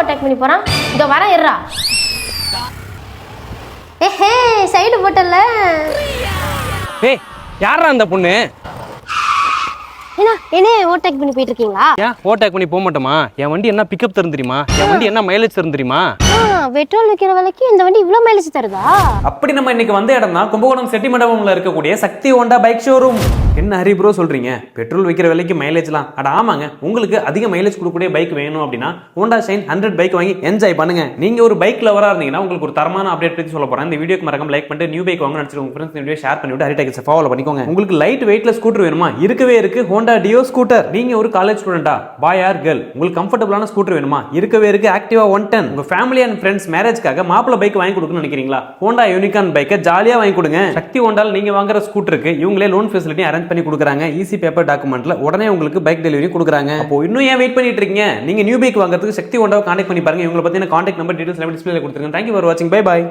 Overtake பண்ணி போறான். இதோ வர இருடா. ஏஹே சைடு போட்டல. ஏய் யாரா அந்த பொண்ணு? என்ன ஓவர்டேக் பண்ணி போயிட்டு இருக்கீங்களா? ஏன் ஓவர்டேக் பண்ணி போக மாட்டோமா? என் வண்டி என்ன பிக்கப் தரும் தெரியுமா? என் வண்டி என்ன மைலேஜ் தரும் தெரியுமா? பெட்ரோல் விற்கிற விலைக்கு இந்த வண்டி இவ்வளவு மைலேஜ் தருதா? அப்படி நம்ம இன்னைக்கு வந்த இடம் தான் கும்பகோணம் செட்டி மண்டபம்ல இருக்கக்கூடிய சக்தி ஹோண்டா பைக் ஷோரூம். என்ன ஹரி ப்ரோ சொல்றீங்க, பெட்ரோல் விற்கிற விலைக்கு மைலேஜ்லாம்? அட ஆமாங்க, உங்களுக்கு அதிக மைலேஜ் கொடுக்கக்கூடிய பைக் வேணும் அப்படின்னா ஹோண்டா ஷைன் 100 பைக் வாங்கி என்ஜாய் பண்ணுங்க. நீங்க ஒரு பைக் லவரா இருந்தீங்கன்னா உங்களுக்கு ஒரு தரமான அப்டேட் பத்தி சொல்ல போறேன். இந்த வீடியோக்கு மறக்காம லைக் பண்ணிட்டு நியூ பைக் வாங்க நினைச்சிட்டு உங்க ஃப்ரெண்ட்ஸ் இந்த வீடியோ ஷேர் பண்ணிவிட்டு ஹரி டெக்ஸை ஃபாலோ பண்ணிக்கோங்க. உங்களுக்கு லைட் வெயிட்ல ஸ்கூட்டர் வேணுமா? இருக்கவே இருக்கு ஹோண்டா டியோ ஸ்கூட்டர். நீங்க ஒரு காலேஜ் ஸ்டூடெண்டா, பாய் ஆர் கேர்ள், உங்களுக்கு கம்ஃபர்டபுளான ஸ்கூட்டர் வேணுமா? இருக்கவே இருக்கு ஆக்டிவா 110. உங்க ஃபேமிலி அண்ட் ஃப்ரெண்ட்ஸ் மேரேஜ்க்காக மாப்பிள பைக் வாங்கி கொடுக்கணும்னு நினைக்கிறீங்களா? ஹோண்டா யூனிகார்ன் பைக்கை ஜாலியா வாங்கி கொடுங்க. சக்தி ஹோண்டால நீங்க வாங்குற ஸ்கூட்டருக்கு இவங்களே லோன் ஃபெசிலிட்டி அரேஞ்ச் பண்ணி கொடுக்குறாங்க. ஈஸி பேப்பர் டாக்குமெண்ட்ல உடனே உங்களுக்கு பைக் டெலிவரி கொடுக்குறாங்க. அப்போ இன்னும் ஏன் வெயிட் பண்ணிட்டு இருக்கீங்க? நீங்க நியூ பைக் வாங்குறதுக்கு சக்தி ஹோண்டாவை கான்டாக்ட் பண்ணி பாருங்க. இவங்களை பத்தின கான்டாக்ட் நம்பர் டீடைல்ஸ் டிஸ்பிளேல கொடுத்துருங்க. தேங்க்யூ ஃபார் வாட்சிங். Bye bye.